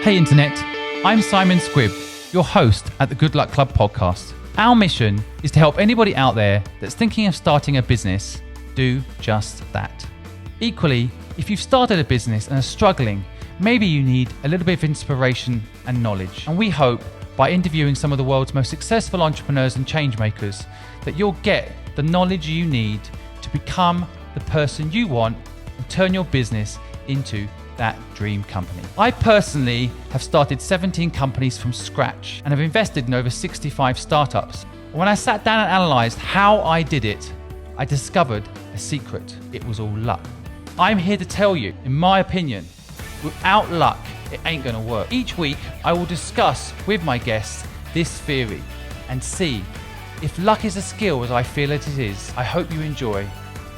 Hey Internet, I'm simonsquibb, your host at the Good Luck Club podcast. Our mission is to help anybody out there that's thinking of starting a business do just that. Equally, if you've started a business and are struggling, maybe you need a little bit of inspiration and knowledge. And we hope by interviewing some of the world's most successful entrepreneurs and change makers that you'll get the knowledge you need to become the person you want and turn your business into that dream company. I personally have started 17 companies from scratch and have invested in over 65 startups. When I sat down and analysed how I did it, I discovered a secret. It was all luck. I'm here to tell you, in my opinion, without luck, it ain't gonna work. Each week, I will discuss with my guests this theory and see if luck is a skill as I feel it is. I hope you enjoy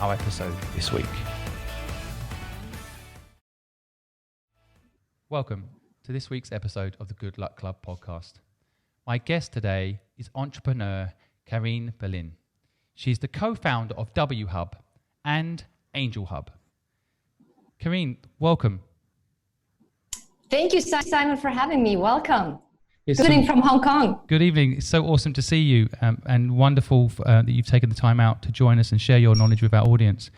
our episode this week. Welcome to this week's episode of the Good Luck Club podcast. My guest today is entrepreneur Karena Belin. She's the co-founder of WHub and AngelHub. Karena, welcome. Thank you, Simon, for having me. Welcome. Good evening from Hong Kong. Good evening. It's so awesome to see you and wonderful that you've taken the time out to join us and share your knowledge with our audience.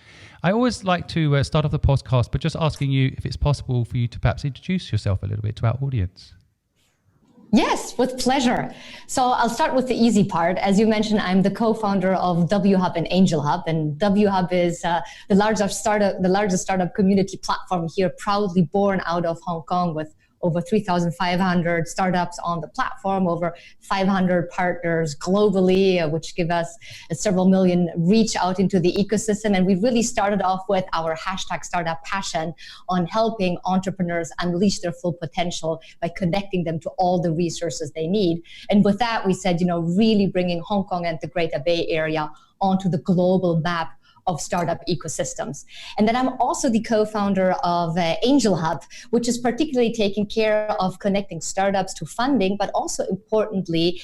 I always like to start off the podcast, but just asking you if it's possible for you to perhaps introduce yourself a little bit to our audience. Yes, with pleasure. So I'll start with the easy part. As you mentioned, I'm the co-founder of WHub and AngelHub, and WHub is the largest startup community platform here, proudly born out of Hong Kong with over 3,500 startups on the platform, over 500 partners globally, which give us several million reach out into the ecosystem. And we really started off with our hashtag startup passion on helping entrepreneurs unleash their full potential by connecting them to all the resources they need. And with that, we said, really bringing Hong Kong and the Greater Bay Area onto the global map of startup ecosystems. And then I'm also the co-founder of AngelHub, which is particularly taking care of connecting startups to funding, but also importantly,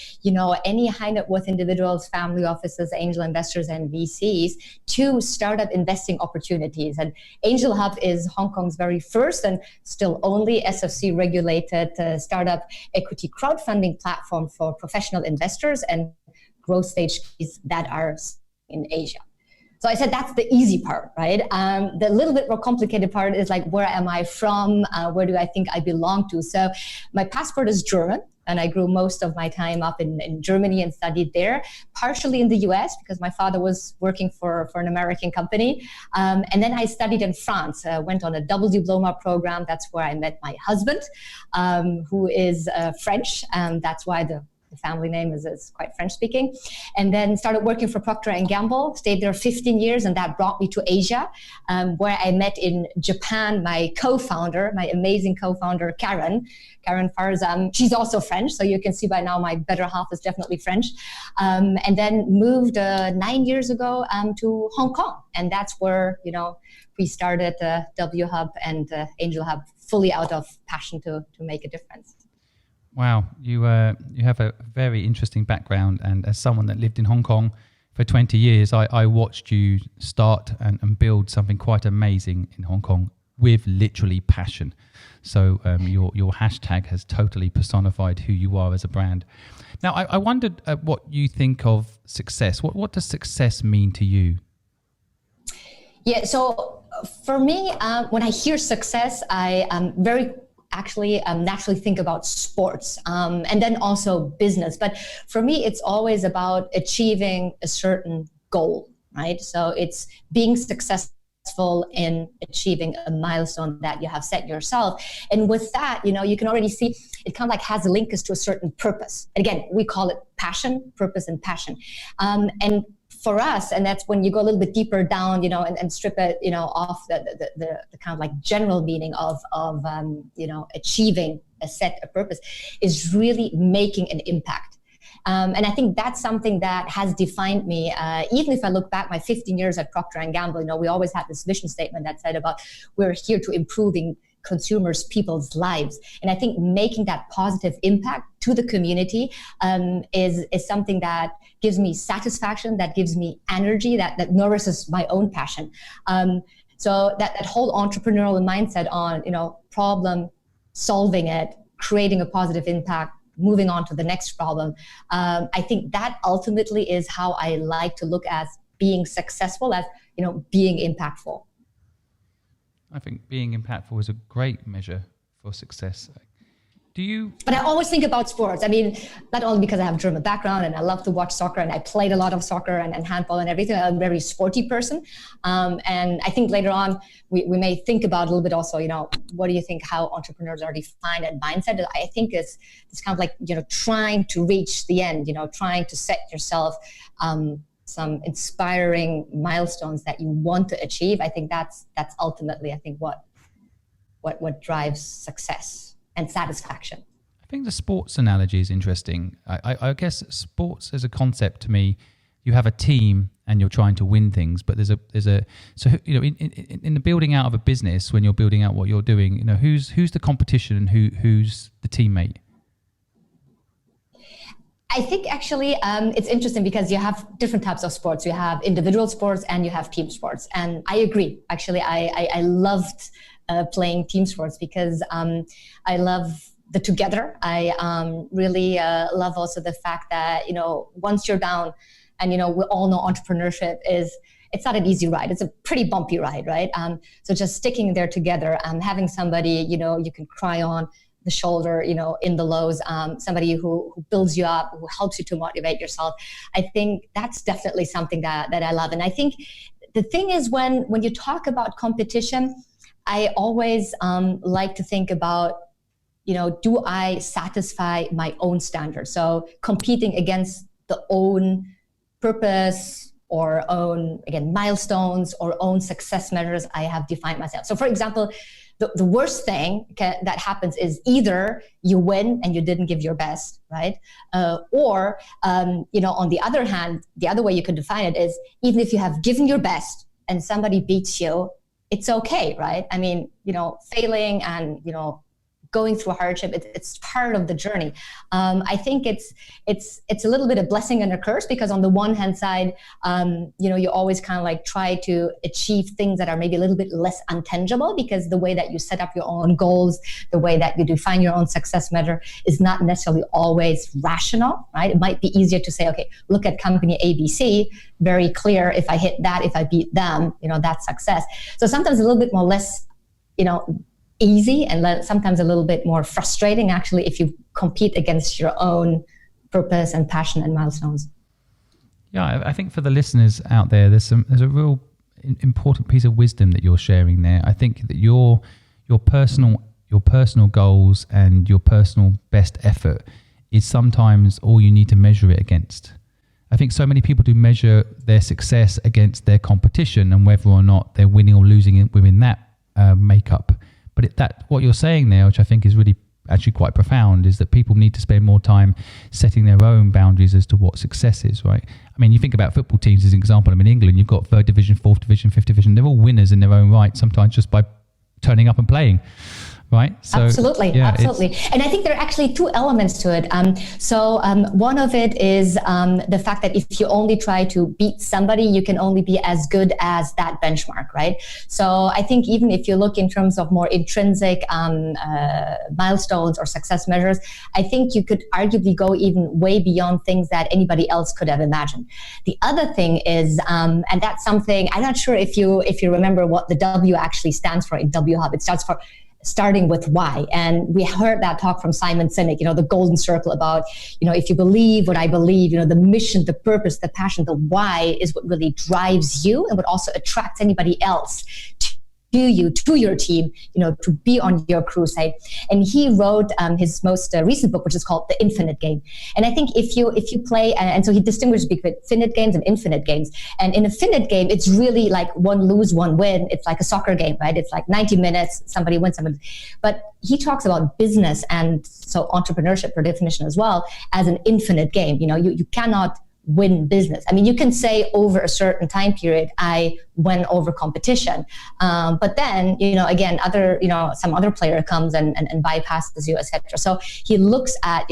any high net worth individuals, family offices, angel investors, and VCs to startup investing opportunities. And AngelHub is Hong Kong's very first and still only SFC regulated startup equity crowdfunding platform for professional investors and growth stage that are in Asia. So I said that's the easy part, right? The little bit more complicated part is like, where am I from? Where do I think I belong to? So my passport is German, and I grew most of my time up in Germany and studied there, partially in the US because my father was working for an American company. And then I studied in France, went on a double diploma program. That's where I met my husband, who is French, and that's why the family name is quite French speaking. And then started working for Procter Gamble, stayed there 15 years, and that brought me to Asia, where I met in Japan my amazing co-founder, Karen Farzam. She's also French, so you can see by now my better half is definitely French. And then moved 9 years ago to Hong Kong. And that's where, we started WHub and AngelHub fully out of passion to make a difference. Wow, you have a very interesting background, and as someone that lived in Hong Kong for 20 years, I watched you start and build something quite amazing in Hong Kong with literally passion. So your hashtag has totally personified who you are as a brand. Now, I wondered what you think of success. What does success mean to you? Yeah, so for me, when I hear success, I am naturally think about sports and then also business. But for me, it's always about achieving a certain goal, right? So it's being successful in achieving a milestone that you have set yourself. And with that, you can already see it kind of like has a linkage to a certain purpose. And again, we call it passion, purpose, and passion. And for us, and that's when you go a little bit deeper down, and strip it, off the kind of like general meaning of achieving a purpose, is really making an impact. And I think that's something that has defined me. Even if I look back my 15 years at Procter Gamble, we always had this vision statement that said about we're here to improving consumers, people's lives. And I think making that positive impact to the community is something that gives me satisfaction, that gives me energy, that nourishes my own passion. So that whole entrepreneurial mindset on, problem solving it, creating a positive impact, moving on to the next problem. I think that ultimately is how I like to look at being successful, as being impactful. I think being impactful is a great measure for success. But I always think about sports. I mean, not only because I have a German background and I love to watch soccer, and I played a lot of soccer and handball and everything. I'm a very sporty person. And I think later on, we may think about a little bit also, what do you think how entrepreneurs are defined, and mindset? I think it's kind of like, trying to reach the end, trying to set yourself some inspiring milestones that you want to achieve. I think that's ultimately, I think, what drives success and satisfaction. I think the sports analogy is interesting. I guess sports as a concept, to me, you have a team and you're trying to win things, but there's a so in the building out of a business, when you're building out what you're doing, who's the competition and who's the teammate? I think actually it's interesting because you have different types of sports. You have individual sports and you have team sports. And I agree. Actually, I loved playing team sports because I love the together. I really love also the fact that, once you're down, and, we all know entrepreneurship it's not an easy ride. It's a pretty bumpy ride, right? So just sticking there together, having somebody, you can cry on the shoulder, in the lows, somebody who builds you up, who helps you to motivate yourself. I think that's definitely something that I love. And I think the thing is, when you talk about competition, I always like to think about, do I satisfy my own standards? So competing against the own purpose or own, again, milestones or own success measures I have defined myself. So for example, the worst thing that happens is either you win and you didn't give your best, right? Or, on the other hand, the other way you could define it is, even if you have given your best and somebody beats you, it's okay, right? I mean, failing and, going through hardship, it's part of the journey. I think it's a little bit of blessing and a curse, because on the one hand side, you always kind of like try to achieve things that are maybe a little bit less untangible, because the way that you set up your own goals, the way that you define your own success measure is not necessarily always rational, right? It might be easier to say, okay, look at company ABC, very clear. If I hit that, if I beat them, that's success. So sometimes a little bit more less, easy, and sometimes a little bit more frustrating, actually, if you compete against your own purpose and passion and milestones. Yeah, I think for the listeners out there, there's a real important piece of wisdom that you're sharing there. I think that your personal goals and your personal best effort is sometimes all you need to measure it against. I think so many people do measure their success against their competition and whether or not they're winning or losing within that makeup. But what you're saying there, which I think is really actually quite profound, is that people need to spend more time setting their own boundaries as to what success is, right? I mean, you think about football teams as an example. I mean, in England, you've got 3rd division, 4th division, 5th division. They're all winners in their own right, sometimes just by turning up and playing. Right? So, absolutely. And I think there are actually two elements to it. One of it is the fact that if you only try to beat somebody, you can only be as good as that benchmark, right? So I think even if you look in terms of more intrinsic milestones or success measures, I think you could arguably go even way beyond things that anybody else could have imagined. The other thing is, and that's something, I'm not sure if you remember what the W actually stands for in WHub. It stands for starting with why. And we heard that talk from Simon Sinek, the golden circle about, if you believe what I believe, the mission, the purpose, the passion, the why is what really drives you and what also attracts anybody else to you, to your team, to be on your crusade. And he wrote his most recent book, which is called The Infinite Game. And I think if you play, and so he distinguishes between finite games and infinite games. And in a finite game, it's really like one lose, one win. It's like a soccer game, right? It's like 90 minutes, somebody wins, somebody. But he talks about business and so entrepreneurship, per definition as well, as an infinite game. You cannot win business. I mean, you can say over a certain time period, I win over competition. But then, again, some other player comes and bypasses you, etc. So he looks at,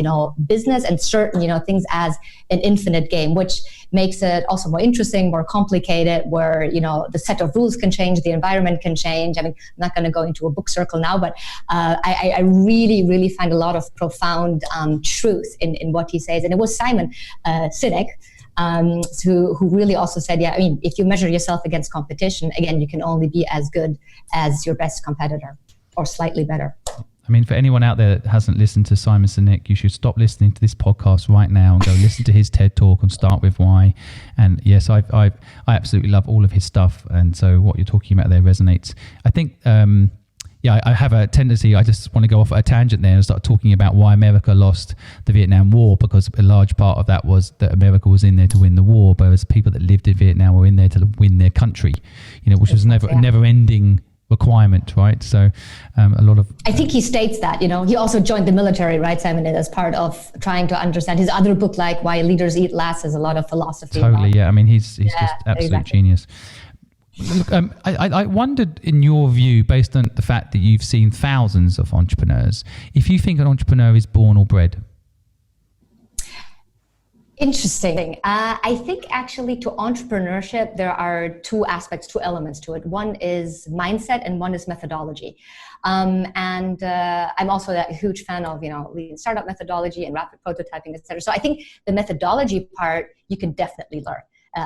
business and certain, things as an infinite game, which makes it also more interesting, more complicated, where, the set of rules can change, the environment can change. I mean, I'm not going to go into a book circle now, but I really, really find a lot of profound truth in what he says. And it was Simon Sinek, who really also said, if you measure yourself against competition, again, you can only be as good as your best competitor or slightly better. I mean, for anyone out there that hasn't listened to Simon Sinek, you should stop listening to this podcast right now and go listen to his TED Talk on Start With Why. And yes, I absolutely love all of his stuff. And so what you're talking about there resonates. I think, I have a tendency, I just want to go off at a tangent there and start talking about why America lost the Vietnam War, because a large part of that was that America was in there to win the war, whereas people that lived in Vietnam were in there to win their country, which was never ending requirement, right? So a lot of... I think he states that, he also joined the military, right, Simon, as part of trying to understand. His other book, like Why Leaders Eat Last, has a lot of philosophy. Totally, yeah. I mean, he's just absolute genius. Look, I wondered, in your view, based on the fact that you've seen thousands of entrepreneurs, if you think an entrepreneur is born or bred? Interesting. I think actually to entrepreneurship, there are two elements to it. One is mindset and one is methodology. And I'm also a huge fan of, lean startup methodology and rapid prototyping, et cetera. So I think the methodology part, you can definitely learn.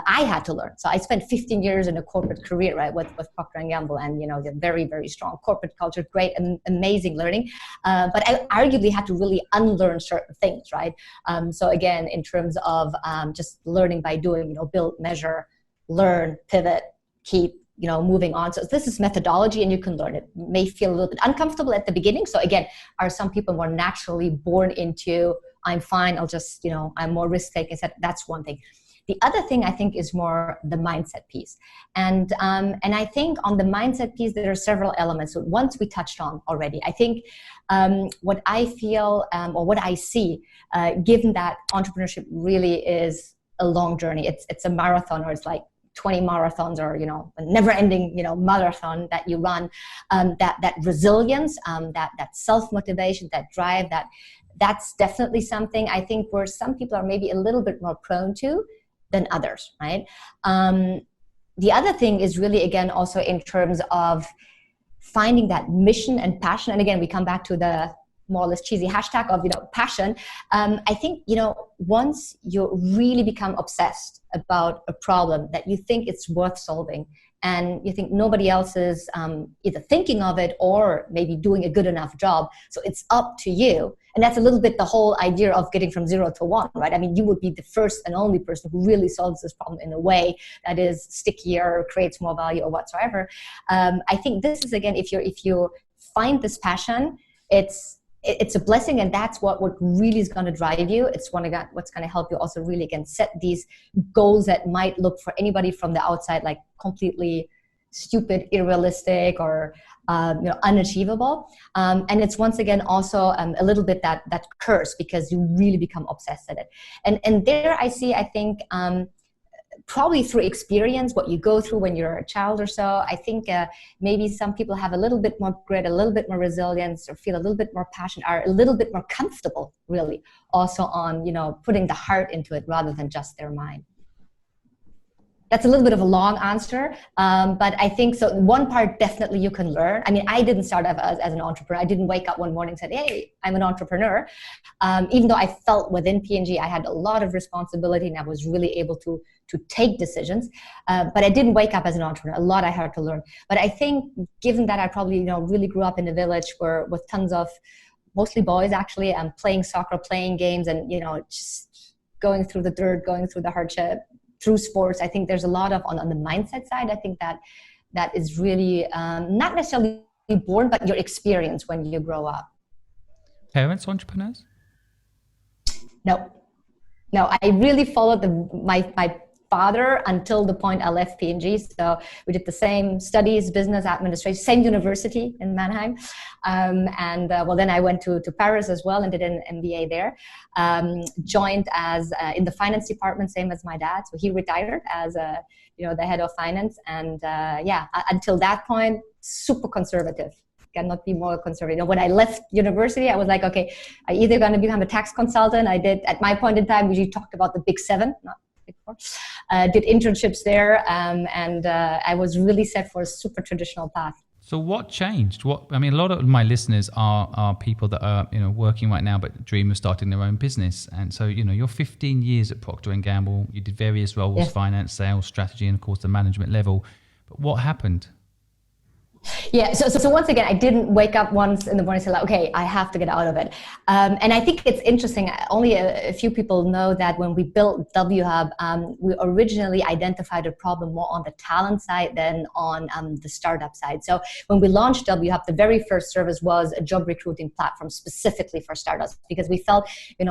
I had to learn. So I spent 15 years in a corporate career, right, with Procter Gamble, and the very, very strong corporate culture, great and amazing learning. But I arguably had to really unlearn certain things, right? So again, in terms of just learning by doing, build, measure, learn, pivot, keep, moving on. So this is methodology, and you can learn it. It may feel a little bit uncomfortable at the beginning. So again, are some people more naturally born into, I'm fine, I'll just, I'm more risk-taking. That's one thing. The other thing I think is more the mindset piece. And I think on the mindset piece, there are several elements. So once we touched on already, I think what I feel or what I see, given that entrepreneurship really is a long journey, it's a marathon, or it's like 20 marathons, or, a never ending, marathon that you run, that resilience, that self-motivation, that drive, that's definitely something I think where some people are maybe a little bit more prone to than others, right? The other thing is really, again, also in terms of finding that mission and passion. And again, we come back to the more or less cheesy hashtag of, passion. I think, once you really become obsessed about a problem that you think it's worth solving, and you think nobody else is either thinking of it or maybe doing a good enough job, so it's up to you. And that's a little bit the whole idea of getting from 0 to 1, right? I mean, you would be the first and only person who really solves this problem in a way that is stickier, creates more value, or whatsoever. I think this is, again, if you find this passion, it's a blessing, and that's what really is going to drive you. It's what's going to help you also really, again, set these goals that might look for anybody from the outside like completely stupid, unrealistic, or unachievable. And it's once again also a little bit that curse, because you really become obsessed at it. And there I see, I think, probably through experience, what you go through when you're a child or so. I think maybe some people have a little bit more grit, a little bit more resilience, or feel a little bit more passion, are a little bit more comfortable, really, also on, putting the heart into it rather than just their mind. That's a little bit of a long answer, but I think so. One part definitely you can learn. I mean, I didn't start off as an entrepreneur. I didn't wake up one morning and said, hey, I'm an entrepreneur. Even though I felt within P&G, I had a lot of responsibility and I was really able to take decisions. But I didn't wake up as an entrepreneur. A lot I had to learn. But I think given that I probably, really grew up in a village with tons of mostly boys actually, playing soccer, playing games, and, just going through the dirt, going through the hardship, through sports. I think there's a lot of on the mindset side. I think that is really not necessarily born, but your experience when you grow up. Parents entrepreneurs? No, I really followed my father until the point I left P&G. So we did the same studies, business administration, same university in Mannheim. Then I went to Paris as well and did an MBA there. Joined as in the finance department, same as my dad. So he retired as the head of finance. And until that point, super conservative. Cannot be more conservative. When I left university, I was like, okay, I either going to become a tax consultant. I did, at my point in time, we talked about the big seven, not big four. Did internships there, and I was really set for a super traditional path. So what changed? A lot of my listeners are people that are working right now but dream of starting their own business. And so you're 15 years at Procter Gamble. You did various roles, yes. Finance, sales, strategy, and of course the management level. But what happened? Yeah, so once again, I didn't wake up once in the morning and say, like, okay, I have to get out of it. And I think it's interesting, only a few people know that when we built WHub, we originally identified a problem more on the talent side than on the startup side. So when we launched WHub, the very first service was a job recruiting platform specifically for startups, because we felt,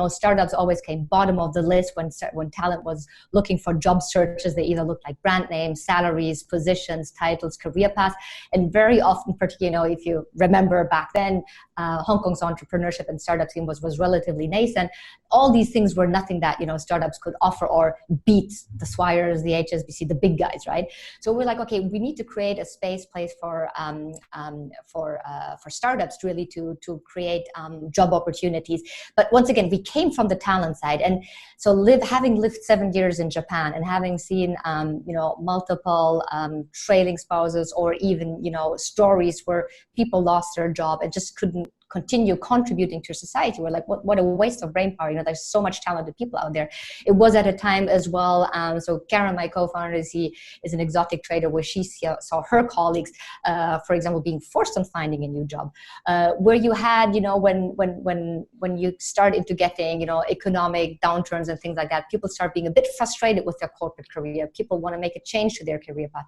startups always came bottom of the list when talent was looking for job searches. They either looked like brand names, salaries, positions, titles, career paths, and very often, particularly, if you remember back then, Hong Kong's entrepreneurship and startup scene was relatively nascent. All these things were nothing that startups could offer or beat the Swires, the HSBC, the big guys, right? So we're like, okay, we need to create a place for startups really to create job opportunities. But once again, we came from the talent side, and so having lived 7 years in Japan and having seen multiple trailing spouses or even stories where people lost their job and just couldn't continue contributing to society. We're like, what a waste of brain power. There's so much talented people out there. It was at a time as well. So Karen, my co-founder, is an exotic trader where she saw her colleagues, for example, being forced on finding a new job. Where you had, when you start into getting, economic downturns and things like that, people start being a bit frustrated with their corporate career. People want to make a change to their career path.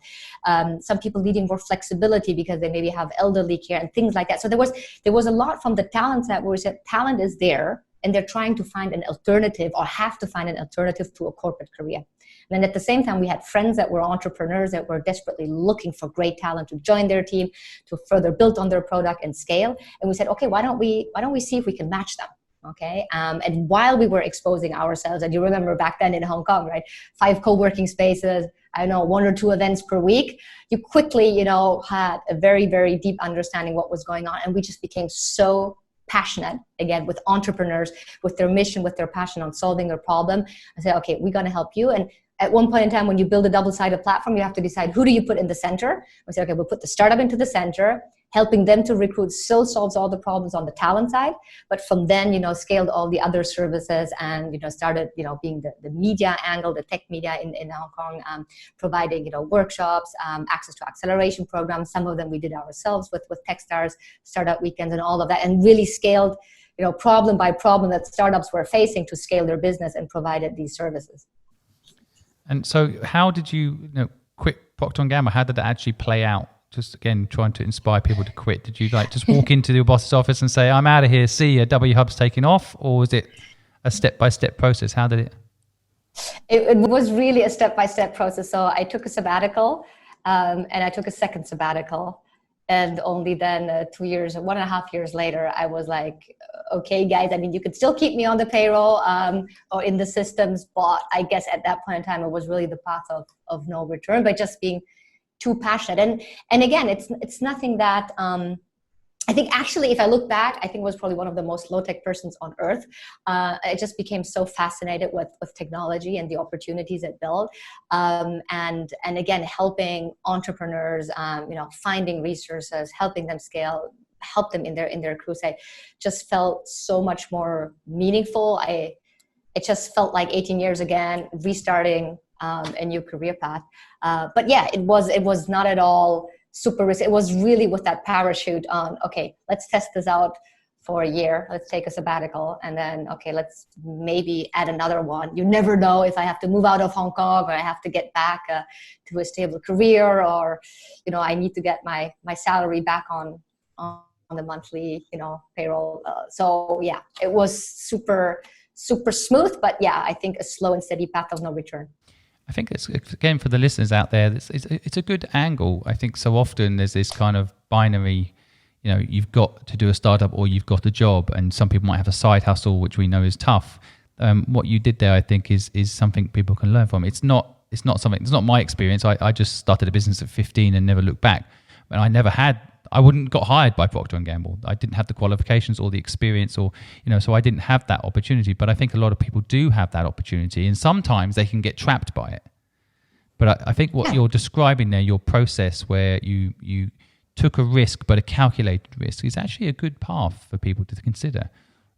Some people needing more flexibility because they maybe have elderly care and things like that. So there was a lot from the talent side where we said talent is there and they're trying to find an alternative or have to find an alternative to a corporate career. And then at the same time, we had friends that were entrepreneurs that were desperately looking for great talent to join their team, to further build on their product and scale. And we said, okay, why don't we see if we can match them? Okay. And while we were exposing ourselves, and you remember back then in Hong Kong, right? 5 co-working spaces, 1 or 2 events per week, you quickly, had a very, very deep understanding what was going on. And we just became so passionate, again, with entrepreneurs, with their mission, with their passion on solving a problem. I said, okay, we're going to help you. And at one point in time, when you build a double-sided platform, you have to decide who do you put in the center. We said, okay, we'll put the startup into the center. Helping them to recruit still solves all the problems on the talent side. But from then, scaled all the other services and, started, being the media angle, the tech media in Hong Kong, providing, workshops, access to acceleration programs. Some of them we did ourselves with Techstars, startup weekends and all of that, and really scaled, problem by problem that startups were facing to scale their business and provided these services. And so how did you, quit Procter & Gamble? How did that actually play out? Just again, trying to inspire people to quit. Did you just walk into your boss's office and say, I'm out of here, see ya, WHub's taking off? Or was it a step-by-step process? How did it? It was really a step-by-step process. So I took a sabbatical and I took a second sabbatical. And only then 1.5 years later, I was like, okay, guys, you could still keep me on the payroll or in the systems. But I guess at that point in time, it was really the path of no return, by just being too passionate. And again, it's nothing that I think actually, if I look back, I think was probably one of the most low-tech persons on earth. I just became so fascinated with technology and the opportunities it built. And again, helping entrepreneurs, finding resources, helping them scale, help them in their crusade, just felt so much more meaningful. It just felt like 18 years again, restarting a new career path. But yeah, it was not at all super risky. It was really with that parachute on, okay, let's test this out for a year. Let's take a sabbatical. And then, okay, let's maybe add another one. You never know if I have to move out of Hong Kong or I have to get back to a stable career, or, I need to get my salary back on the monthly, payroll. So yeah, it was super, super smooth, but yeah, I think a slow and steady path of no return. I think it's, again, for the listeners out there, it's a good angle. I think so often there's this kind of binary, you've got to do a startup or you've got a job, and some people might have a side hustle, which we know is tough. What you did there, I think, is something people can learn from. It's not my experience. I just started a business at 15 and never looked back. And I wouldn't got hired by Procter Gamble. I didn't have the qualifications or the experience, or so I didn't have that opportunity. But I think a lot of people do have that opportunity, and sometimes they can get trapped by it. But I think what you're describing there, your process where you took a risk, but a calculated risk, is actually a good path for people to consider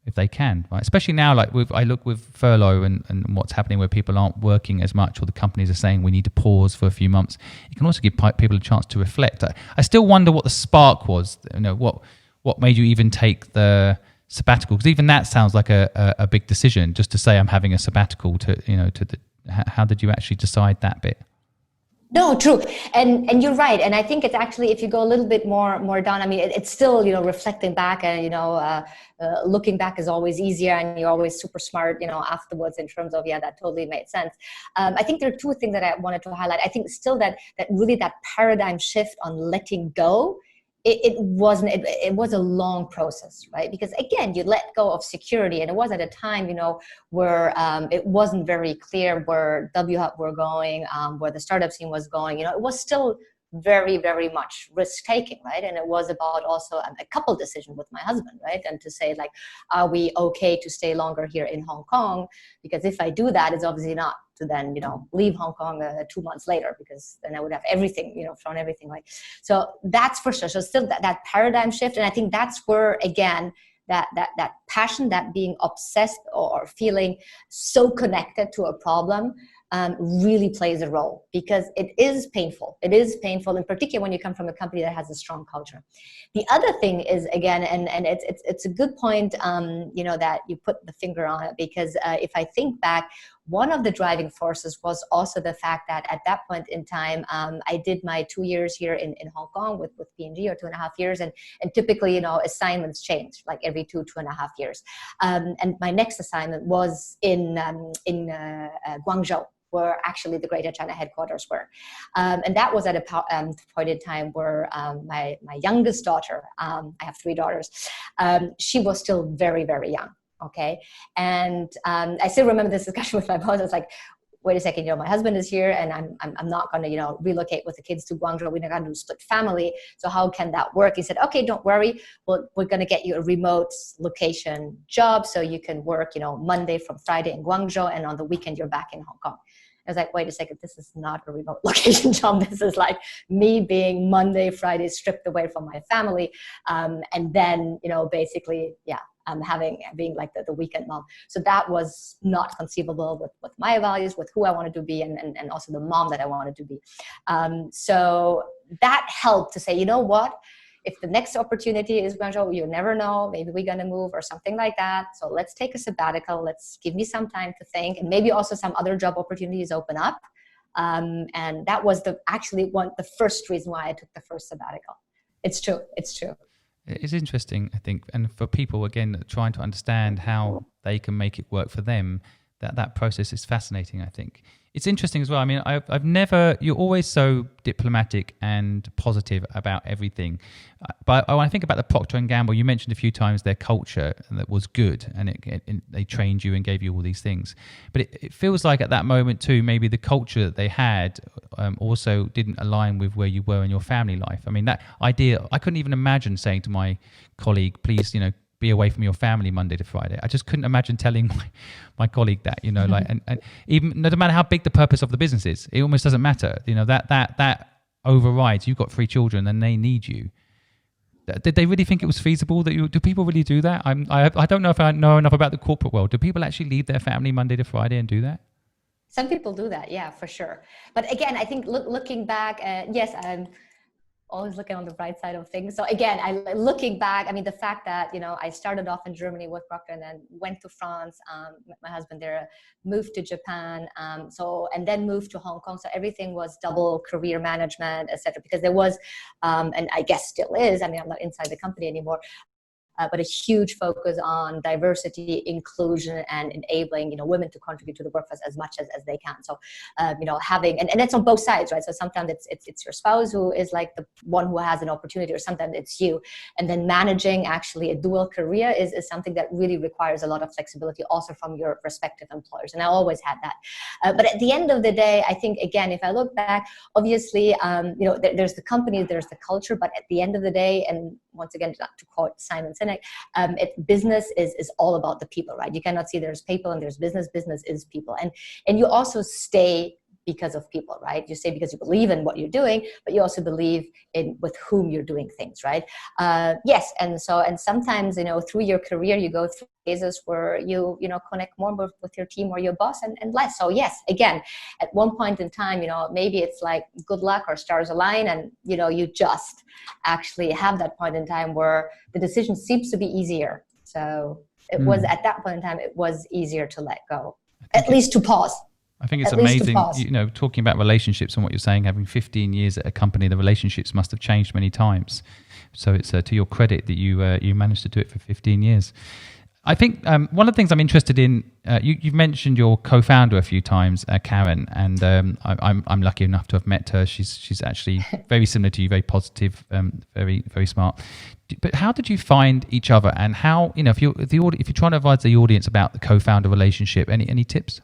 if they can, right? Especially now, like I look with furlough and what's happening where people aren't working as much, or the companies are saying we need to pause for a few months. It can also give people a chance to reflect. I still wonder what the spark was, what made you even take the sabbatical? Because even that sounds like a big decision, just to say I'm having a sabbatical how did you actually decide that bit? No, true. And you're right. And I think it's actually, if you go a little bit more down, I mean, it's still, reflecting back and, looking back is always easier, and you're always super smart, afterwards, in terms of, that totally made sense. I think there are two things that I wanted to highlight. I think still that really that paradigm shift on letting go, it was a long process, right? Because again, you let go of security, and it was at a time, where it wasn't very clear where WHub were going, where the startup scene was going. It was still very, very much risk taking, right? And it was about also a couple decision with my husband, right? And to say, like, are we okay to stay longer here in Hong Kong? Because if I do that, it's obviously not to then, leave Hong Kong 2 months later, because then I would have everything, thrown everything away. So that's for sure. So still that paradigm shift. And I think that's where, again, that passion, that being obsessed or feeling so connected to a problem, really plays a role, because it is painful. It is painful, in particular when you come from a company that has a strong culture. The other thing is, again, and it's a good point, that you put the finger on it, because if I think back, one of the driving forces was also the fact that at that point in time, I did my 2 years here in Hong Kong with P&G, or 2.5 years, and typically, assignments change like every 2.5 years. And my next assignment was in Guangzhou, where actually the Greater China headquarters were. And that was at a point in time where my youngest daughter, I have 3 daughters, she was still very, very young. Okay. And I still remember this discussion with my boss. I was like, wait a second, my husband is here, and I'm not going to, relocate with the kids to Guangzhou. We're not going to do split family. So how can that work? He said, okay, don't worry. We're going to get you a remote location job, so you can work, Monday from Friday in Guangzhou, and on the weekend you're back in Hong Kong. I was like, wait a second, this is not a remote location job. This is like me being Monday, Friday stripped away from my family. And then, basically, being like the weekend mom. So that was not conceivable with my values, with who I wanted to be, and also the mom that I wanted to be. So that helped to say, you know what? If the next opportunity is Guangzhou, you never know, maybe we're going to move or something like that. So let's take a sabbatical. Let's give me some time to think, and maybe also some other job opportunities open up. And that was the first reason why I took the first sabbatical. It's true. It's interesting, I think. And for people, again, trying to understand how they can make it work for them, that process is fascinating, I think. It's interesting as well. I mean, you're always so diplomatic and positive about everything. But when I think about the Procter & Gamble, you mentioned a few times their culture, and that was good, and they trained you and gave you all these things. But it feels like at that moment too, maybe the culture that they had also didn't align with where you were in your family life. I mean, that idea, I couldn't even imagine saying to my colleague, please, be away from your family Monday to Friday. I just couldn't imagine telling my colleague that, like, and even no matter how big the purpose of the business is, it almost doesn't matter. That overrides. You've got 3 children and they need you. Did they really think it was feasible? Do people really do that? I don't know if I know enough about the corporate world. Do people actually leave their family Monday to Friday and do that? Some people do that, yeah, for sure. But again, I think looking back, yes, I'm always looking on the bright side of things. So again, looking back, I mean, the fact that, I started off in Germany with Procter and then went to France, met my husband there, moved to Japan, and then moved to Hong Kong. So everything was double career management, etc. Because there was, and I guess still is, I mean, I'm not inside the company anymore, but a huge focus on diversity, inclusion, and enabling, women to contribute to the workforce as much as they can. So, having, and that's on both sides, right? So sometimes it's your spouse who is like the one who has an opportunity, or sometimes it's you. And then managing actually a dual career is something that really requires a lot of flexibility also from your respective employers. And I always had that. But at the end of the day, I think, again, if I look back, obviously, there's the company, there's the culture, but at the end of the day, and once again, not to quote Simon Sinek, business is all about the people, right? You cannot see there's people and there's business. Business is people. And you also stay because of people, right? You stay because you believe in what you're doing, but you also believe in with whom you're doing things, right? Yes, and sometimes, through your career, you go through phases where you connect more with your team or your boss and less. So yes, again, at one point in time, maybe it's like good luck or stars align, and you just actually have that point in time where the decision seems to be easier. So it was at that point in time, it was easier to let go, at least to pause. I think it's amazing, talking about relationships and what you're saying, having 15 years at a company, the relationships must have changed many times. So it's to your credit that you managed to do it for 15 years. I think one of the things I'm interested in, you've mentioned your co-founder a few times, Karen, and I'm lucky enough to have met her. She's actually very similar to you, very positive, very, very smart. But how did you find each other, and how, if you're trying to advise the audience about the co-founder relationship, any tips?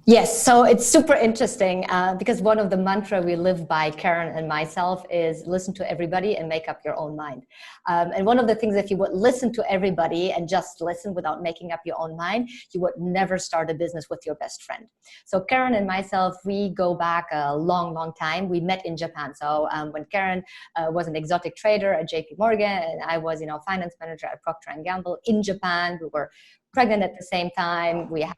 Yes, so it's super interesting because one of the mantra we live by, Karen and myself, is listen to everybody and make up your own mind. And one of the things, if you would listen to everybody and just listen without making up your own mind, you would never start a business with your best friend. So Karen and myself, we go back a long, long time. We met in Japan. So when Karen was an exotic trader at JP Morgan, and I was, finance manager at Procter Gamble in Japan, we were pregnant at the same time, we had,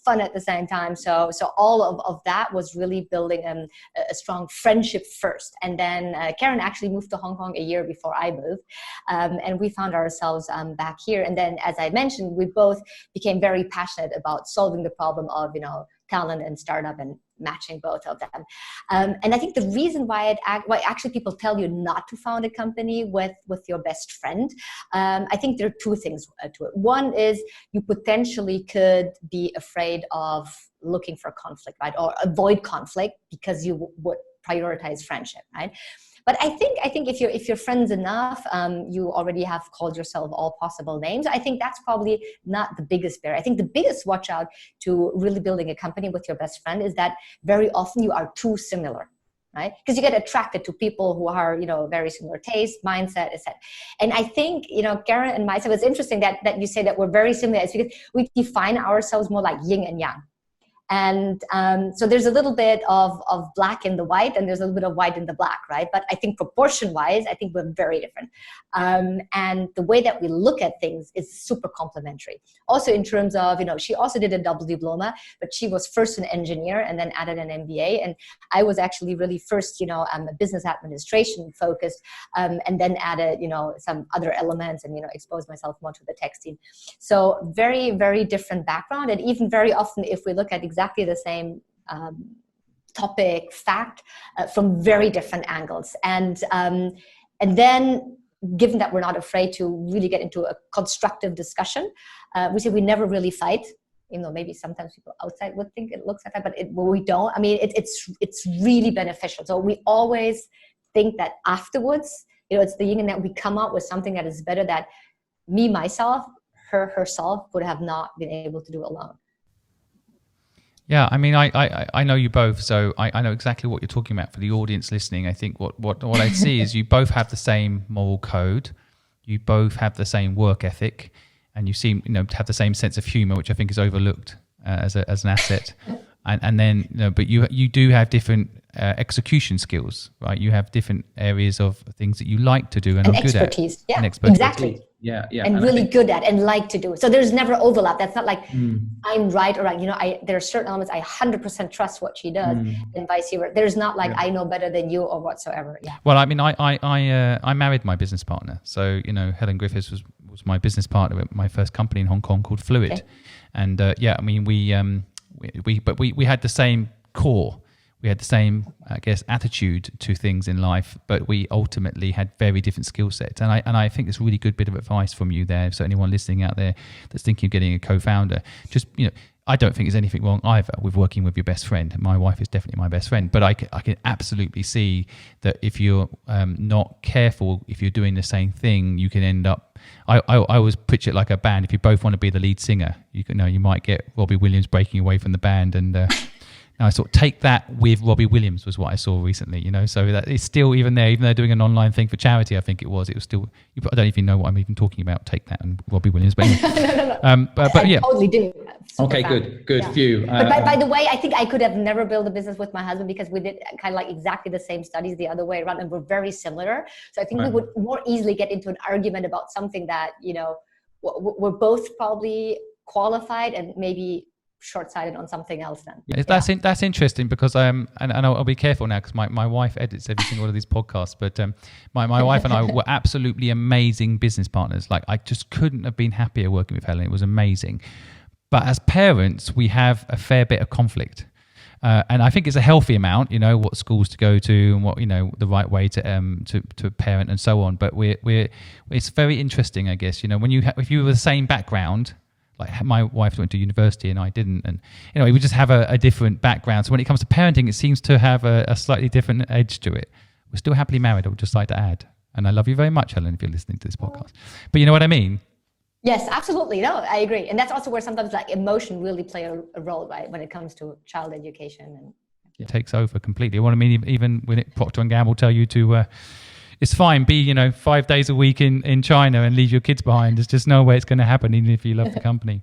fun at the same time. So all of that was really building a strong friendship first. And then Karen actually moved to Hong Kong a year before I moved. And we found ourselves back here. And then, as I mentioned, we both became very passionate about solving the problem of, talent and startup and matching both of them. And I think the reason why actually people tell you not to found a company with your best friend, I think there are two things to it. One is you potentially could be afraid of looking for conflict, right? Or avoid conflict because you would prioritize friendship, right? But I think if you're friends enough, you already have called yourself all possible names. I think that's probably not the biggest barrier. I think the biggest watch out to really building a company with your best friend is that very often you are too similar, right? Because you get attracted to people who are, very similar taste, mindset, etc. And I think, Karen and myself, it's interesting that you say that we're very similar. It's because we define ourselves more like yin and yang. And so there's a little bit of black in the white, and there's a little bit of white in the black, right? But I think proportion-wise, I think we're very different. And the way that we look at things is super complementary. Also in terms of, she also did a double diploma, but she was first an engineer and then added an MBA. And I was actually really first, a business administration focused, and then added, some other elements and, exposed myself more to the tech scene. So very, very different background. And even very often, if we look at exactly the same topic, fact, from very different angles. And then, given that we're not afraid to really get into a constructive discussion, we say we never really fight. Maybe sometimes people outside would think it looks like that, but we don't. I mean, it's really beneficial. So we always think that afterwards, it's the yin and that we come out with something that is better that me, myself, herself would have not been able to do alone. Yeah, I mean, I know you both, so I know exactly what you're talking about. For the audience listening, I think what I see is you both have the same moral code, you both have the same work ethic, and you seem to have the same sense of humor, which I think is overlooked as an asset. And then, but you do have different execution skills, right? You have different areas of things that you like to do and are good at. Yeah, and expertise. Exactly. Yeah. And really good at and like to do. So there's never overlap. That's not like I'm right or right. There are certain elements I 100% trust what she does, and vice versa. There's not like I know better than you or whatsoever. Yeah. Well, I mean, I married my business partner. So Helen Griffiths was my business partner at my first company in Hong Kong called Fluid, and I mean we had the same core, we had the same, I guess, attitude to things in life, but we ultimately had very different skill sets. And I think it's a really good bit of advice from you there. So anyone listening out there that's thinking of getting a co-founder, just, I don't think there's anything wrong either with working with your best friend. My wife is definitely my best friend, but I can absolutely see that if you're not careful, if you're doing the same thing, you can end up. I always picture it like a band. If you both want to be the lead singer, you might get Robbie Williams breaking away from the band, and I sort of take that with Robbie Williams was what I saw recently. So that it's still even there, even though they're doing an online thing for charity. I think it was still. I don't even know what I'm even talking about. Take that and Robbie Williams, but anyway. No. But yeah, totally do. Okay, good for you. But by the way, I think I could have never built a business with my husband because we did kind of like exactly the same studies the other way around, and we're very similar. So I think we would more easily get into an argument about something that we're both probably qualified and maybe short-sighted on something else then. Yeah, that's interesting because and I'll be careful now because my wife edits every single one of these podcasts, but my wife and I were absolutely amazing business partners. Like I just couldn't have been happier working with Helen. It was amazing. But as parents, we have a fair bit of conflict. And I think it's a healthy amount, what schools to go to and what, the right way to parent and so on. But it's very interesting, I guess, when if you were the same background, like my wife went to university and I didn't, and we just have a different background. So when it comes to parenting, it seems to have a slightly different edge to it. We're still happily married, I would just like to add. And I love you very much, Helen, if you're listening to this podcast. But you know what I mean? Yes, absolutely. No, I agree. And that's also where sometimes like emotion really play a role, right? When it comes to child education. And it takes over completely. Well, I mean, even when Procter Gamble tell you to, it's fine, be, 5 days a week in China and leave your kids behind. There's just no way it's going to happen, even if you love the company.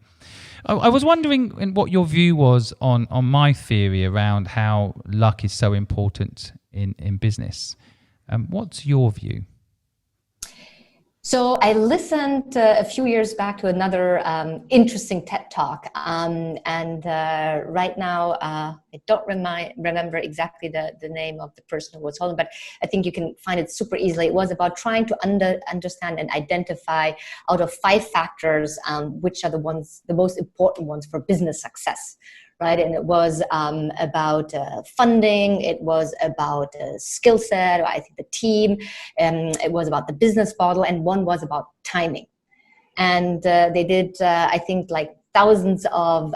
I was wondering what your view was on my theory around how luck is so important in business. What's your view? So I listened a few years back to another interesting TED Talk. Right now, I don't remember exactly the name of the person who was holding, but I think you can find it super easily. It was about trying to understand and identify out of 5 factors, which are the most important ones for business success. Right, and it was about funding. It was about skill set. I think the team. It was about the business model, and one was about timing. And they did, I think, like thousands of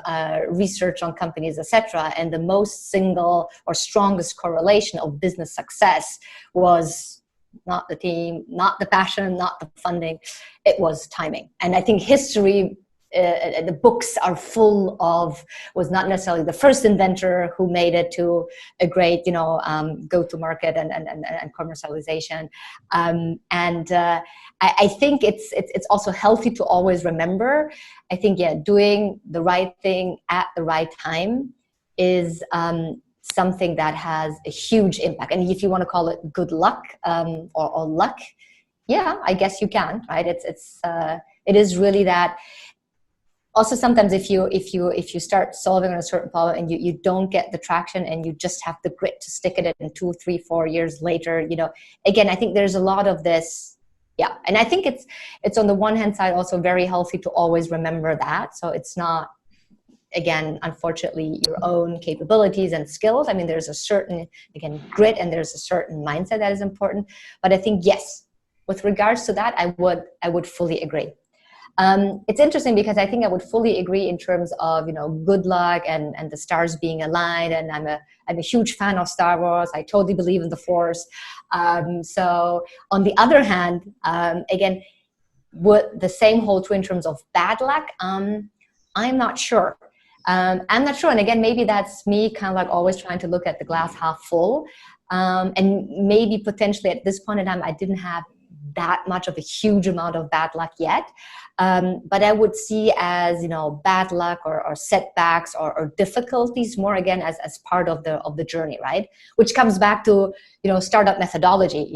research on companies, etc. And the most single or strongest correlation of business success was not the team, not the passion, not the funding. It was timing. And I think history. The books are full of was not necessarily the first inventor who made it to a great go-to market and commercialization, I think it's also healthy to always remember. I think doing the right thing at the right time is something that has a huge impact. And if you want to call it good luck or luck, I guess you can. Right? It is really that. Also, sometimes if you start solving on a certain problem and you don't get the traction and you just have the grit to stick at it in 2, 3, 4 years later, again, I think there's a lot of this. Yeah. And I think it's on the one hand side also very healthy to always remember that. So it's not, again, unfortunately, your own capabilities and skills. I mean, there's a certain, again, grit and there's a certain mindset that is important. But I think, yes, with regards to that, I would fully agree. It's interesting because I think I would fully agree in terms of, good luck and the stars being aligned. And I'm a huge fan of Star Wars. I totally believe in the Force. So on the other hand, again, would the same hold true in terms of bad luck? I'm not sure. I'm not sure. And again, maybe that's me kind of like always trying to look at the glass half full. And maybe potentially at this point in time, I didn't have that much of a huge amount of bad luck yet. But I would see as, bad luck or setbacks or difficulties more again as part of the journey, right? Which comes back to, startup methodology.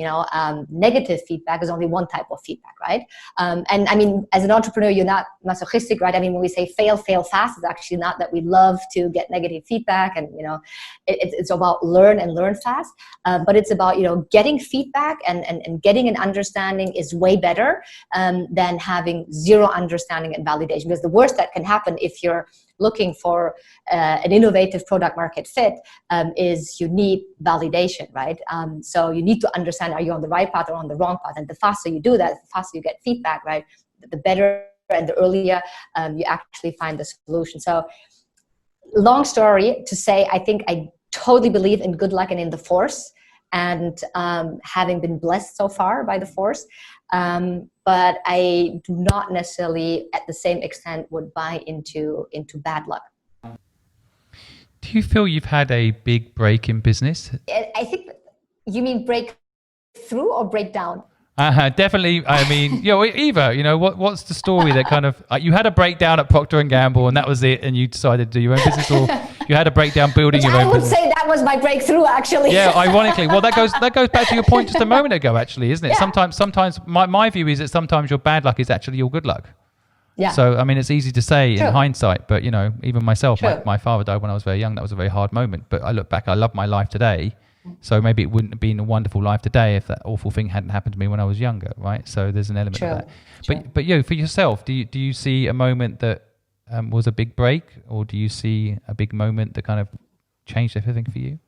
Negative feedback is only one type of feedback, right? And I mean, as an entrepreneur, you're not masochistic, right? I mean, when we say fail fast, it's actually not that we love to get negative feedback and, it's about learn fast. But it's about, getting feedback and getting an understanding understanding is way better than having zero understanding and validation. Because the worst that can happen if you're looking for an innovative product market fit is you need validation, right? So you need to understand, are you on the right path or on the wrong path? And the faster you do that, the faster you get feedback, right? The better and the earlier you actually find the solution. So long story to say, I think I totally believe in good luck and in the force, and having been blessed so far by the force, but I do not necessarily at the same extent would buy into bad luck. Do you feel you've had a big break in business? I think you mean break through or break down? Definitely. I mean, either. What's the story that kind of you had a breakdown at Procter Gamble and that was it, and you decided to do your own business, or you had a breakdown building your own business? I would say that was my breakthrough, actually. Yeah, ironically. Well, that goes back to your point just a moment ago, actually, isn't it? Yeah. Sometimes my view is that sometimes your bad luck is actually your good luck. Yeah. So I mean, it's easy to say in hindsight, but even myself, my father died when I was very young. That was a very hard moment. But I look back, I love my life today. So maybe it wouldn't have been a wonderful life today if that awful thing hadn't happened to me when I was younger, right? So there's an element of that. But for yourself, do you see a moment that was a big break, or do you see a big moment that kind of changed everything for you?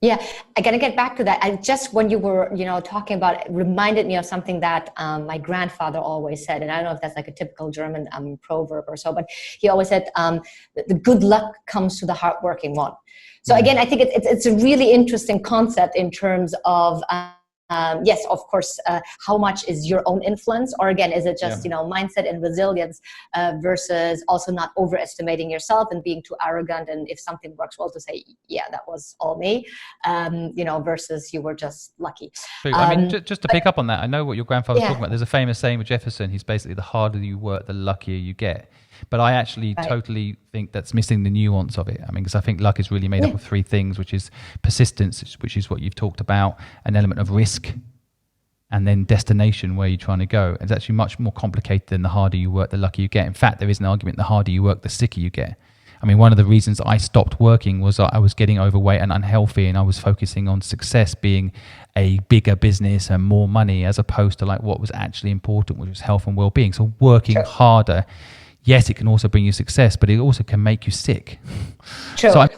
Yeah, I gotta get back to that. I just, when you were, talking about it, reminded me of something that my grandfather always said, and I don't know if that's like a typical German proverb or so, but he always said, the good luck comes to the hardworking one. So again, I think it's a really interesting concept in terms of, yes, of course, how much is your own influence, or again, is it just, mindset and resilience versus also not overestimating yourself and being too arrogant, and if something works well to say, yeah, that was all me, versus you were just lucky. I mean, just to pick up on that, I know what your grandfather was talking about. There's a famous saying with Jefferson, he's basically, the harder you work, the luckier you get. But I actually totally think that's missing the nuance of it. I mean, because I think luck is really made up of three things, which is persistence, which is what you've talked about, an element of risk, and then destination, where you're trying to go. It's actually much more complicated than the harder you work, the luckier you get. In fact, there is an argument, the harder you work, the sicker you get. I mean, one of the reasons I stopped working was I was getting overweight and unhealthy, and I was focusing on success being a bigger business and more money, as opposed to like what was actually important, which was health and well-being. So working harder, yes, it can also bring you success, but it also can make you sick. True. So I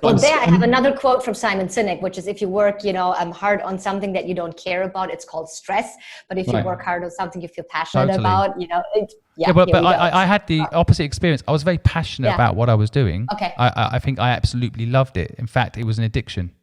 have another quote from Simon Sinek, which is, if you work, hard on something that you don't care about, it's called stress. But if you work hard on something you feel passionate about, but I had the opposite experience. I was very passionate about what I was doing. Okay. I think I absolutely loved it. In fact, it was an addiction.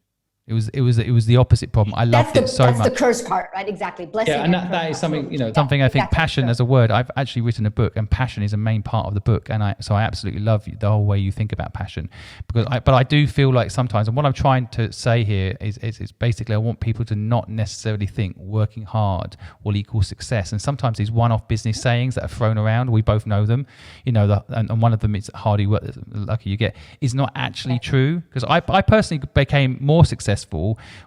It was the opposite problem. I loved it so much. That's the curse part, right? Exactly. Blessing. Yeah, and that is something, something I think passion as a word. I've actually written a book, and passion is a main part of the book, and I absolutely love the whole way you think about passion. But I do feel like sometimes, and what I'm trying to say here is basically I want people to not necessarily think working hard will equal success. And sometimes these one-off business sayings that are thrown around, we both know them, and one of them is harder you work, the luckier you get, is not actually true. Because I personally became more successful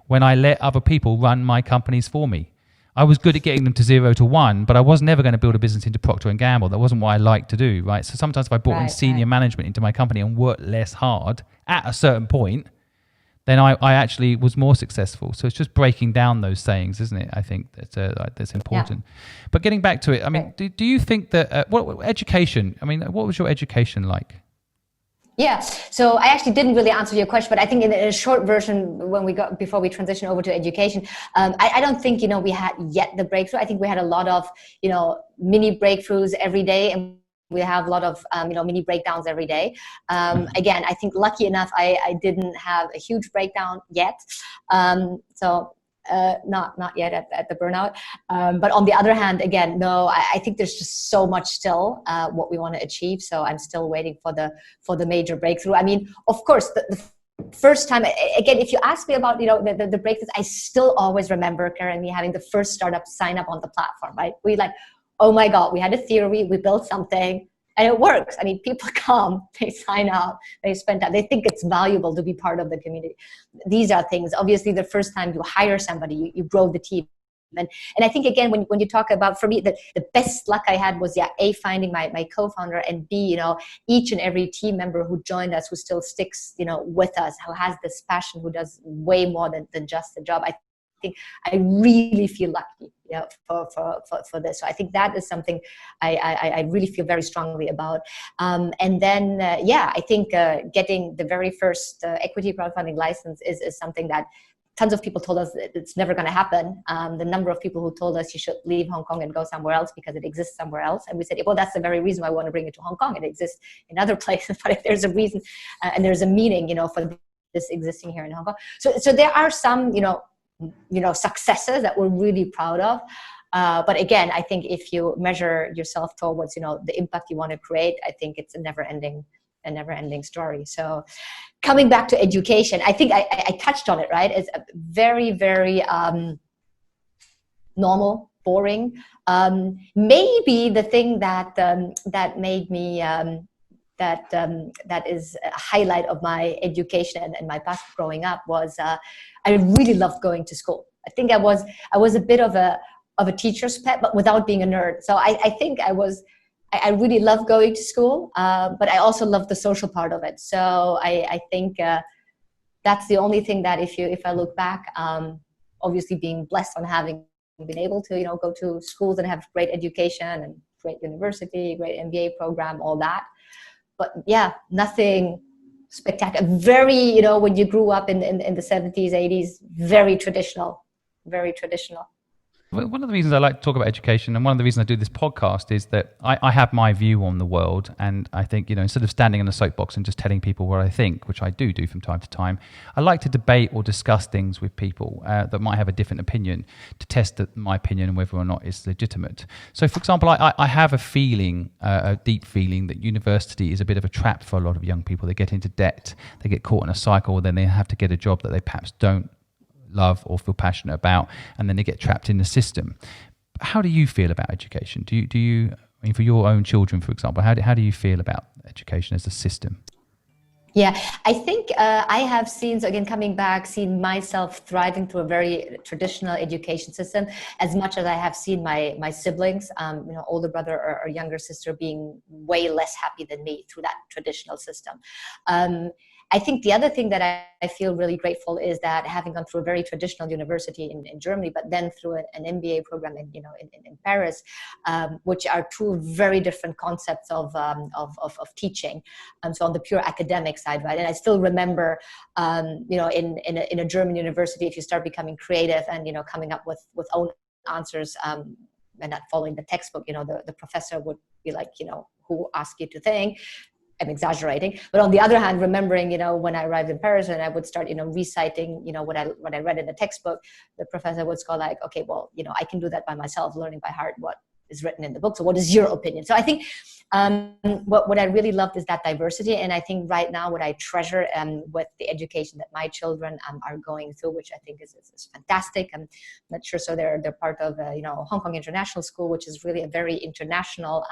when I let other people run my companies for me. I was good at getting them to 0 to 1, but I was never going to build a business into Procter Gamble. That wasn't what I liked to do, right? So sometimes if I brought in senior management into my company and worked less hard at a certain point, then I actually was more successful. So it's just breaking down those sayings, isn't it? I think that's important. Yeah. But getting back to it, I mean, do you think that what education? I mean, what was your education like? Yeah, so I actually didn't really answer your question, but I think in a short version, before we transition over to education, I don't think, we had yet the breakthrough. I think we had a lot of, mini breakthroughs every day, and we have a lot of, mini breakdowns every day. Again, I think lucky enough, I didn't have a huge breakdown yet. Not yet at the burnout. But on the other hand, again, no, I think there's just so much still what we want to achieve. So I'm still waiting for the major breakthrough. I mean, of course, the first time, again, if you ask me about, the breakthroughs, I still always remember, Karen, me having the first startup sign up on the platform, right? We oh my God, we had a theory, we built something, and it works. I mean, people come, they sign up, they spend time, they think it's valuable to be part of the community. These are things, obviously, the first time you hire somebody, you grow the team. And I think, again, when you talk about, for me, the best luck I had was, A, finding my co-founder, and B, each and every team member who joined us, who still sticks, with us, who has this passion, who does way more than just the job. I think I really feel lucky, for this. So I think that is something I really feel very strongly about. And then, I think getting the very first equity crowdfunding license is something that tons of people told us that it's never going to happen. The number of people who told us you should leave Hong Kong and go somewhere else because it exists somewhere else. And we said, well, that's the very reason why I want to bring it to Hong Kong. It exists in other places, but if there's a reason and there's a meaning, for this existing here in Hong Kong. So there are some, successes that we're really proud of. But again, I think if you measure yourself towards, the impact you want to create, I think it's a never-ending story. So coming back to education, I think I touched on it, right? It's a very, very normal, boring. Maybe the thing that made me, that is a highlight of my education and my past growing up was I really loved going to school. I think I was a bit of a teacher's pet, but without being a nerd. So I think I really love going to school, but I also love the social part of it. So I think that's the only thing that if I look back, obviously being blessed on having been able to, go to schools and have great education and great university, great MBA program, all that. But yeah, nothing spectacular. Very, when you grew up in the 70s, 80s, very traditional, very traditional. One of the reasons I like to talk about education, and one of the reasons I do this podcast, is that I have my view on the world. And I think, instead of standing in a soapbox and just telling people what I think, which I do from time to time, I like to debate or discuss things with people that might have a different opinion to test my opinion and whether or not it's legitimate. So, for example, I have a feeling, a deep feeling, that university is a bit of a trap for a lot of young people. They get into debt, they get caught in a cycle, then they have to get a job that they perhaps don't love or feel passionate about, and then they get trapped in the system. How do you feel about education? Do you I mean, for your own children, for example, how do you feel about education as a system? Yeah, I think I have seen, so again, coming back, seen myself thriving through a very traditional education system, as much as I have seen my siblings, older brother or younger sister, being way less happy than me through that traditional system. I think the other thing that I feel really grateful is that having gone through a very traditional university in Germany, but then through an MBA program in Paris, which are two very different concepts of teaching. So on the pure academic side, right? And I still remember, in a German university, if you start becoming creative and coming up with own answers and not following the textbook, the professor would be like, who asked you to think? I'm exaggerating, but on the other hand, remembering, when I arrived in Paris and I would start, reciting, what I read in the textbook, the professor would go like, okay, well, I can do that by myself, learning by heart what is written in the book. So what is your opinion? So I think what I really loved is that diversity. And I think right now what I treasure with the education that my children are going through, which I think is fantastic. I'm not sure. So they're part of, Hong Kong International School, which is really a very international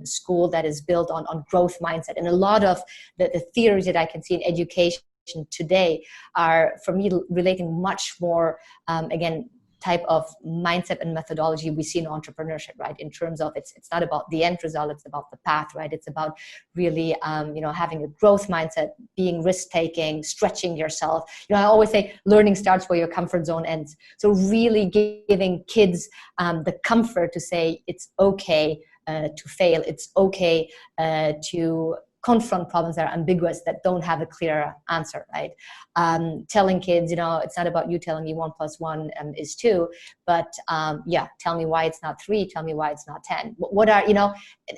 school that is built on growth mindset. And a lot of the theories that I can see in education today are, for me, relating much more, again, type of mindset and methodology we see in entrepreneurship, right? In terms of it's not about the end result, it's about the path, right? It's about really, having a growth mindset, being risk-taking, stretching yourself. I always say learning starts where your comfort zone ends. So really giving kids the comfort to say it's okay to fail. It's okay to confront problems that are ambiguous, that don't have a clear answer, right? Telling kids, it's not about you telling me 1 + 1 is 2, but tell me why it's not 3, tell me why it's not 10. What are,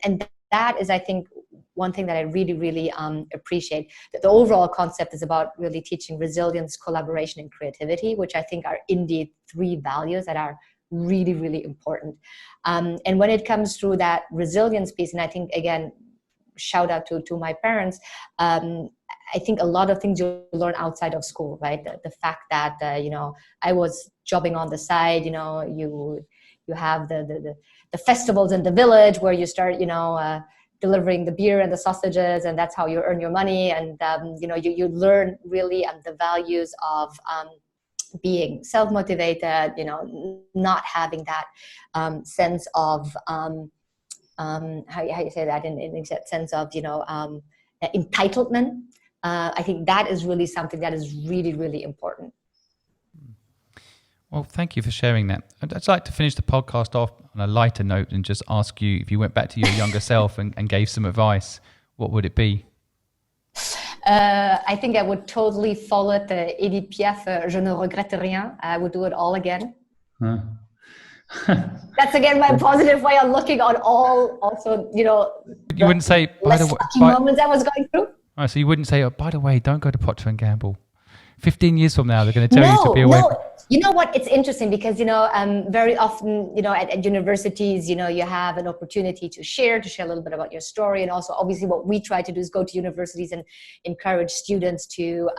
and that is, I think, one thing that I really, really appreciate. That the overall concept is about really teaching resilience, collaboration, and creativity, which I think are indeed 3 values that are really, really important. And when it comes through that resilience piece, and I think, again, shout out to my parents, I think a lot of things you learn outside of school, right? The fact that, I was jobbing on the side, you have the festivals in the village where you start, delivering the beer and the sausages, and that's how you earn your money. And, you learn really the values of being self-motivated, not having that sense of, how you say that in that sense of, entitlement. I think that is really something that is really, really important. Well, thank you for sharing that. I'd like to finish the podcast off on a lighter note and just ask you, if you went back to your younger self and gave some advice, what would it be? I think I would totally follow the EDPF, je ne regrette rien. I would do it all again. Huh. That's again my positive way of looking on all, also, you wouldn't say, by the way, moments I was going through. Oh, so you wouldn't say, oh, by the way, don't go to Procter Gamble. 15 years from now, they're going to tell you to be away. No. You know what? It's interesting because, very often, at universities, you have an opportunity to share a little bit about your story. And also, obviously, what we try to do is go to universities and encourage students to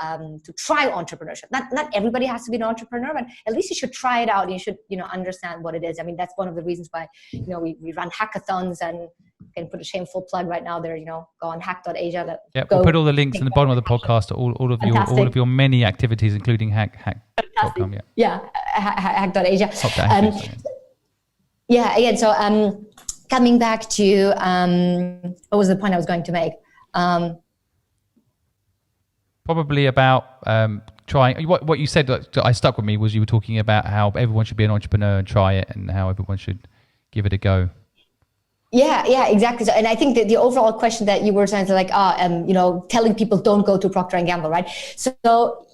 try entrepreneurship. Not everybody has to be an entrepreneur, but at least you should try it out. And you should, understand what it is. I mean, that's one of the reasons why, we run hackathons, and can put a shameful plug right now there, go on hack.asia. We'll put all the links in the bottom of the podcast to all of your many activities, including hack.com. Hack.asia. Again, so coming back to what was the point I was going to make? Probably about trying. What you said that I stuck with me was you were talking about how everyone should be an entrepreneur and try it, and how everyone should give it a go. Yeah, exactly. So, and I think that the overall question that you were saying, telling people don't go to Procter & Gamble, right? So,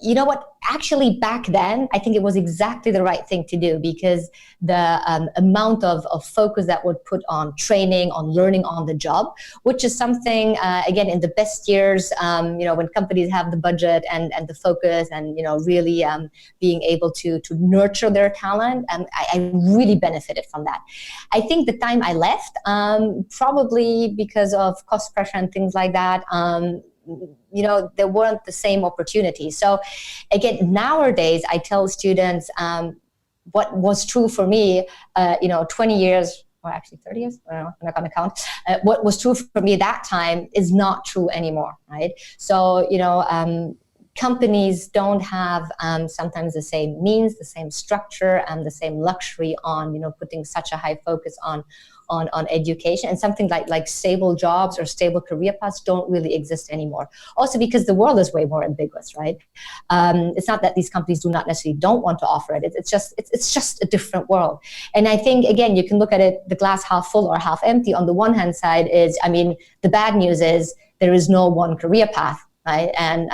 you know what? Actually, back then, I think it was exactly the right thing to do, because the amount of focus that would put on training, on learning on the job, which is something, again, in the best years, when companies have the budget and the focus and, really being able to nurture their talent, I really benefited from that. I think the time I left, probably because of cost pressure and things like that, there weren't the same opportunities. So again, nowadays I tell students what was true for me, 20 years, or actually 30 years, I don't know, I'm not going to count. What was true for me that time is not true anymore, right? So, companies don't have sometimes the same means, the same structure, and the same luxury on, putting such a high focus on education, and something like stable jobs or stable career paths don't really exist anymore. Also because the world is way more ambiguous, right? It's not that these companies do not necessarily don't want to offer it. It's just a different world. And I think, again, you can look at it, the glass half full or half empty. On the one hand side is, the bad news is there is no one career path, right? And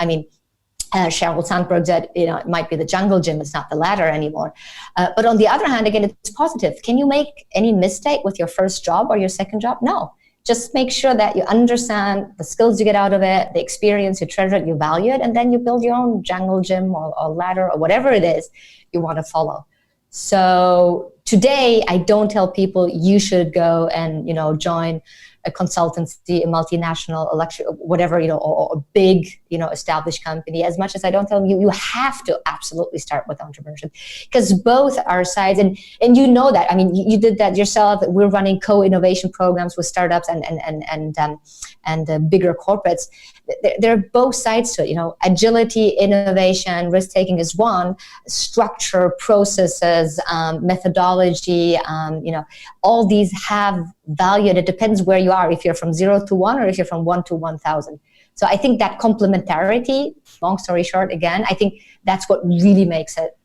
Sheryl Sandberg said, it might be the jungle gym, it's not the ladder anymore. But on the other hand, again, it's positive. Can you make any mistake with your first job or your second job? No. Just make sure that you understand the skills you get out of it, the experience, you treasure it, you value it, and then you build your own jungle gym or ladder or whatever it is you want to follow. So today, I don't tell people you should go and, join a consultancy, a multinational, whatever, or a big, established company, as much as I don't tell them you have to absolutely start with entrepreneurship, because both are sides, and you know that. You did that yourself. We're running co-innovation programs with startups and bigger corporates. There are both sides to it. Agility, innovation, risk taking is one. Structure, processes, methodology, all these have value, and it depends where you are, if you're from 0 to 1 or if you're from 1 to 1,000. So I think that complementarity, long story short, again, I think that's what really makes it.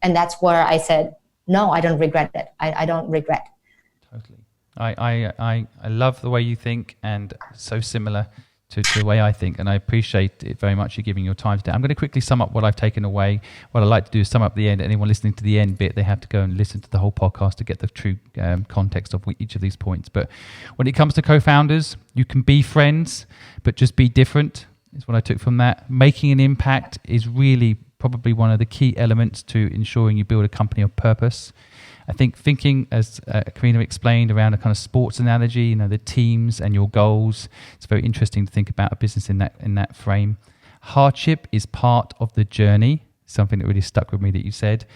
And that's where I said, no, I don't regret it. I don't regret. Totally. I love the way you think, and so similar to the way I think, and I appreciate it very much, you giving your time today. I'm going to quickly sum up what I've taken away. What I like to do is sum up the end. Anyone listening to the end bit, they have to go and listen to the whole podcast to get the true context of each of these points. But when it comes to co-founders, you can be friends, but just be different, is what I took from that. Making an impact is really probably one of the key elements to ensuring you build a company of purpose. I think thinking, as Karena explained, around a kind of sports analogy, the teams and your goals. It's very interesting to think about a business in that frame. Hardship is part of the journey, something that really stuck with me that you said.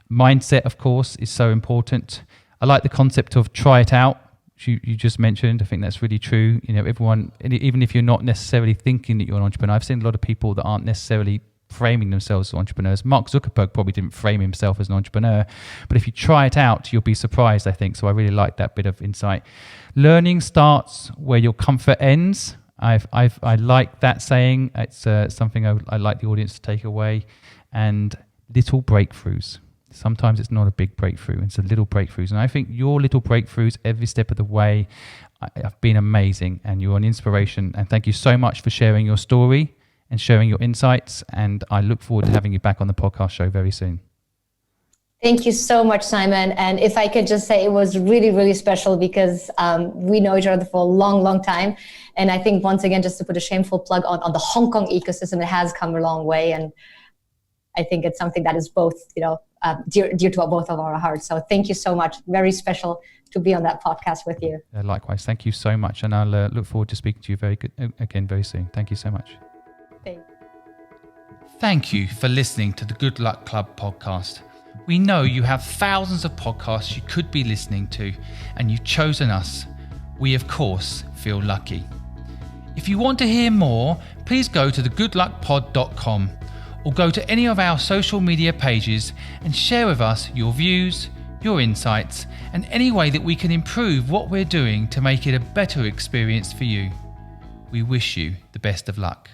Mindset, of course, is so important. I like the concept of try it out, which you just mentioned. I think that's really true. Everyone, even if you're not necessarily thinking that you're an entrepreneur, I've seen a lot of people that aren't necessarily framing themselves as entrepreneurs. Mark Zuckerberg probably didn't frame himself as an entrepreneur, but if you try it out, you'll be surprised, I think. So I really like that bit of insight. Learning starts where your comfort ends. I like that saying. It's something I like the audience to take away. And little breakthroughs. Sometimes it's not a big breakthrough, it's a little breakthroughs. And I think your little breakthroughs every step of the way have been amazing, and you're an inspiration. And thank you so much for sharing your story and sharing your insights. And I look forward to having you back on the podcast show very soon. Thank you so much, Simon. And if I could just say, it was really, really special because we know each other for a long, long time. And I think once again, just to put a shameful plug on the Hong Kong ecosystem, it has come a long way. And I think it's something that is both, dear to both of our hearts. So thank you so much. Very special to be on that podcast with you. Likewise. Thank you so much. And I'll look forward to speaking to you again very soon. Thank you so much. Thank you for listening to the Good Luck Club podcast. We know you have thousands of podcasts you could be listening to, and you've chosen us. We, of course, feel lucky. If you want to hear more, please go to thegoodluckpod.com or go to any of our social media pages and share with us your views, your insights, and any way that we can improve what we're doing to make it a better experience for you. We wish you the best of luck.